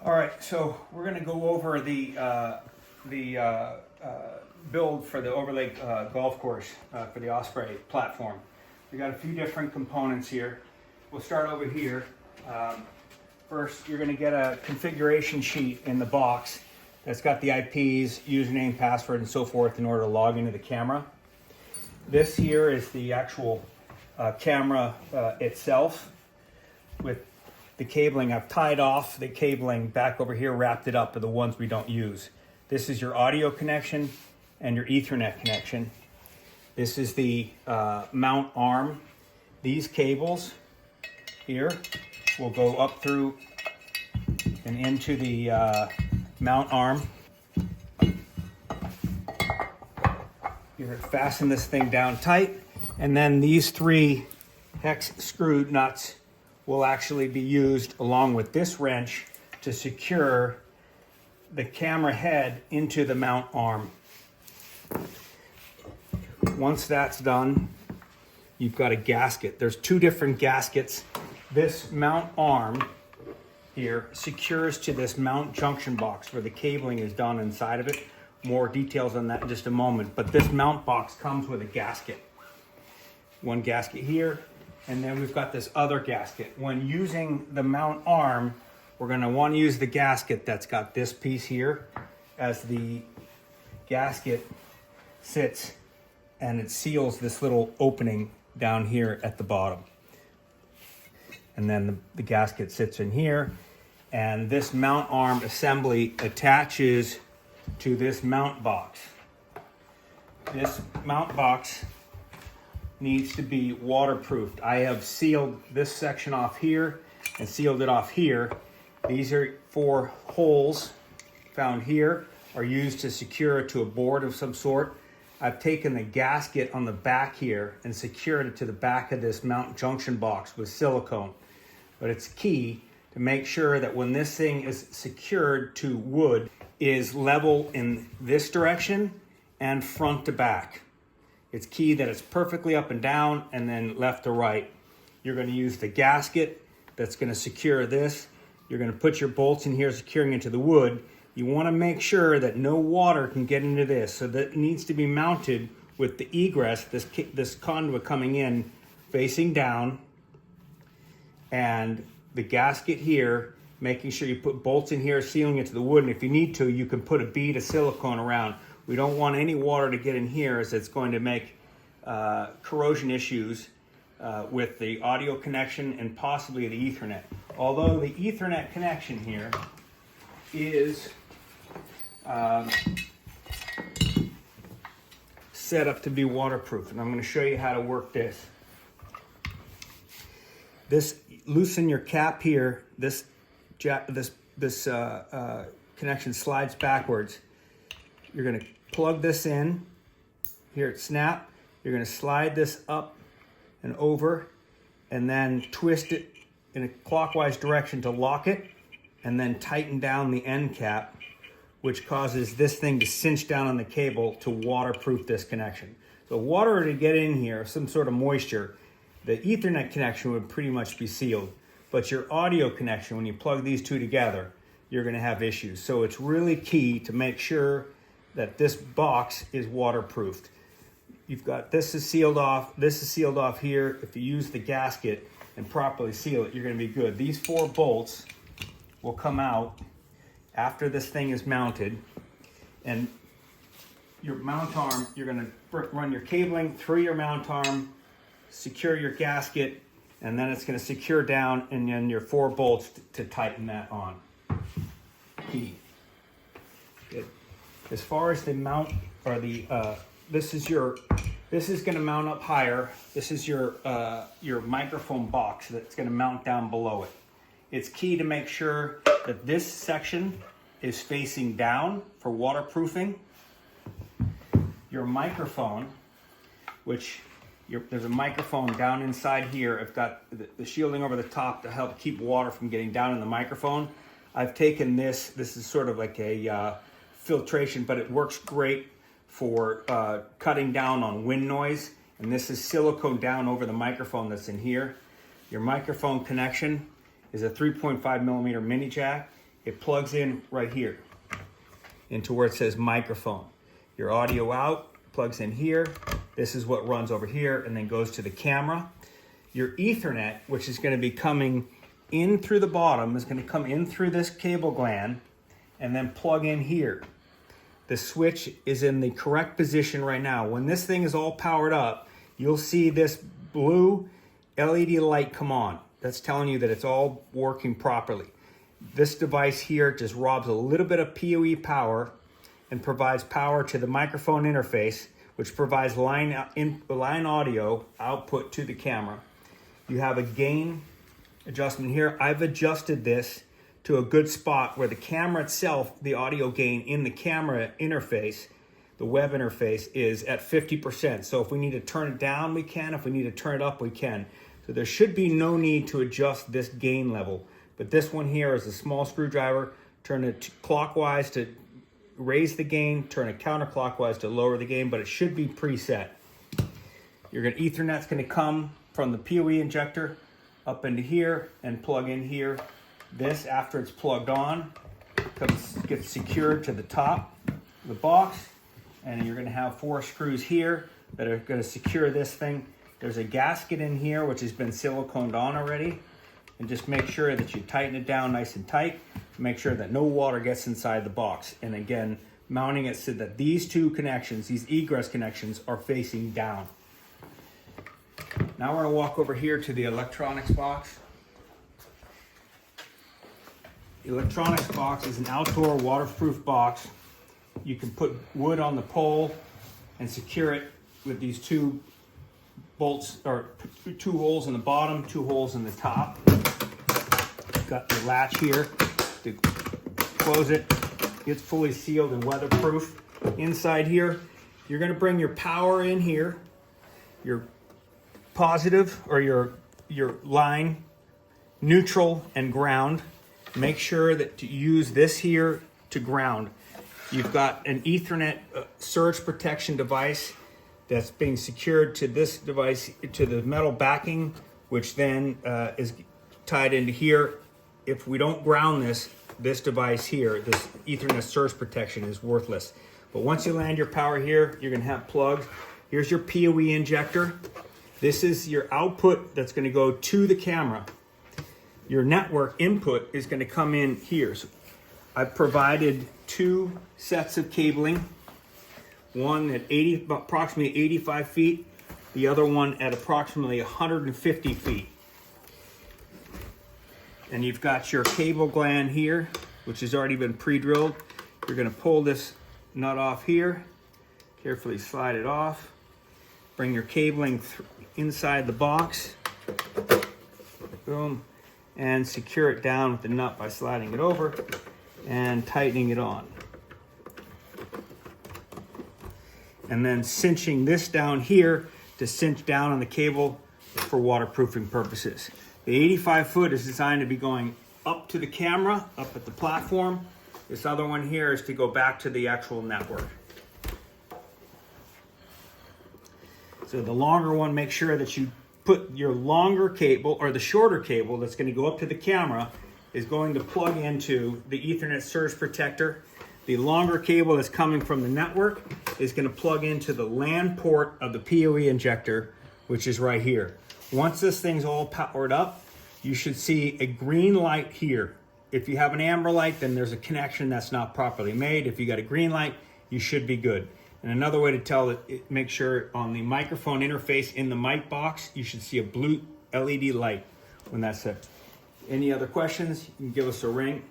All right, so we're going to go over the build for the Overlake golf course for the Osprey platform. We got a few different components here. We'll start over here. First, you're going to get a configuration sheet in the box that's got the IPs, username, password, and so forth in order to log into the camera. This here is the actual camera itself with the cabling. I've tied off the cabling back over here, wrapped it up for the ones we don't use. This is your audio connection and your Ethernet connection. This is the mount arm. These cables here will go up through and into the mount arm. You're gonna fasten this thing down tight, and then these three hex screw nuts will actually be used along with this wrench to secure the camera head into the mount arm. Once that's done, you've got a gasket. There's two different gaskets. This mount arm here secures to this mount junction box where the cabling is done inside of it. More details on that in just a moment, but this mount box comes with a gasket. One gasket here, and then we've got this other gasket. When using the mount arm, we're going to want to use the gasket that's got this piece here, as the gasket sits and it seals this little opening down here at the bottom. And then the gasket sits in here, and this mount arm assembly attaches to this mount box. This mount box needs to be waterproofed. I have sealed this section off here and sealed it off here. These are 4 holes found here, are used to secure it to a board of some sort. I've taken the gasket on the back here and secured it to the back of this mount junction box with silicone. But it's key to make sure that when this thing is secured to wood, is level in this direction and front to back. It's key that it's perfectly up and down and then left to right. You're going to use the gasket that's going to secure this. You're going to put your bolts in here securing into the wood. You want to make sure that no water can get into this, so that it needs to be mounted with the egress, this conduit coming in facing down, and the gasket here, making sure you put bolts in here sealing it to the wood, and if you need to, you can put a bead of silicone around. We don't want any water to get in here, as it's going to make corrosion issues with the audio connection and possibly the Ethernet. Although the Ethernet connection here is set up to be waterproof, and I'm going to show you how to work this. Loosen your cap here. This connection slides backwards. You're going to plug this in here at snap. You're going to slide this up and over, and then twist it in a clockwise direction to lock it, and then tighten down the end cap, which causes this thing to cinch down on the cable to waterproof this connection. So water to get in here, some sort of moisture, the Ethernet connection would pretty much be sealed, but your audio connection, when you plug these two together, you're going to have issues. So it's really key to make sure that this box is waterproofed. You've got this is sealed off, this is sealed off here. If you use the gasket and properly seal it, you're going to be good. These 4 bolts will come out after this thing is mounted, and your mount arm, you're going to run your cabling through your mount arm, secure your gasket, and then it's going to secure down, and then your 4 bolts to tighten that on. Key. Good. As far as the mount, or the this is going to mount up higher. This is your microphone box that's going to mount down below it. It's key to make sure that this section is facing down for waterproofing. Your microphone, which there's a microphone down inside here. I've got the shielding over the top to help keep water from getting down in the microphone. I've taken this is sort of like a filtration, but it works great for cutting down on wind noise. And this is silicone down over the microphone that's in here. Your microphone connection is a 3.5 millimeter mini jack, it plugs in right here into where it says microphone. Your audio out plugs in here. This is what runs over here and then goes to the camera. Your Ethernet, which is going to be coming in through the bottom, is going to come in through this cable gland and then plug in here. The switch is in the correct position right now. When this thing is all powered up, you'll see this blue LED light come on. That's telling you that it's all working properly. This device here just robs a little bit of PoE power and provides power to the microphone interface, which provides line audio output to the camera. You have a gain adjustment here. I've adjusted this to a good spot where the camera itself, the audio gain in the camera interface, the web interface, is at 50%. So if we need to turn it down, we can. If we need to turn it up, we can. So there should be no need to adjust this gain level. But this one here is a small screwdriver. Turn it clockwise to raise the gain, turn it counterclockwise to lower the gain, but it should be preset. Ethernet's gonna come from the PoE injector up into here and plug in here. This, after it's plugged on, gets secured to the top of the box, and you're gonna have 4 screws here that are gonna secure this thing. There's a gasket in here which has been siliconed on already, and just make sure that you tighten it down nice and tight. Make sure that no water gets inside the box. And again, mounting it so that these two connections, these egress connections, are facing down. Now we're gonna walk over here to the electronics box. The electronics box is an outdoor waterproof box. You can put wood on the pole and secure it with these 2 bolts, or 2 holes in the bottom, 2 holes in the top. Got the latch here to close it. It's fully sealed and weatherproof. Inside here, you're gonna bring your power in here, your positive or your line, neutral and ground. Make sure that you use this here to ground. You've got an Ethernet surge protection device that's being secured to this device, to the metal backing, which then is tied into here. If we don't ground this device here, this Ethernet surge protection is worthless. But once you land your power here, you're gonna have plugs. Here's your PoE injector. This is your output that's gonna go to the camera. Your network input is gonna come in here. So I've provided 2 sets of cabling, one at approximately 85 feet, the other one at approximately 150 feet. And you've got your cable gland here, which has already been pre-drilled. You're gonna pull this nut off here, carefully slide it off, bring your cabling inside the box, boom, and secure it down with the nut by sliding it over and tightening it on. And then cinching this down here to cinch down on the cable for waterproofing purposes. The 85 foot is designed to be going up to the camera, up at the platform. This other one here is to go back to the actual network. So the longer one, make sure that you put your longer cable, or the shorter cable that's going to go up to the camera, is going to plug into the Ethernet surge protector. The longer cable that's coming from the network is going to plug into the LAN port of the PoE injector, which is right here. Once this thing's all powered up, you should see a green light here. If you have an amber light, then there's a connection that's not properly made. If you got a green light, you should be good. And another way to tell it, make sure on the microphone interface in the mic box, you should see a blue LED light when that's set. Any other questions, you can give us a ring.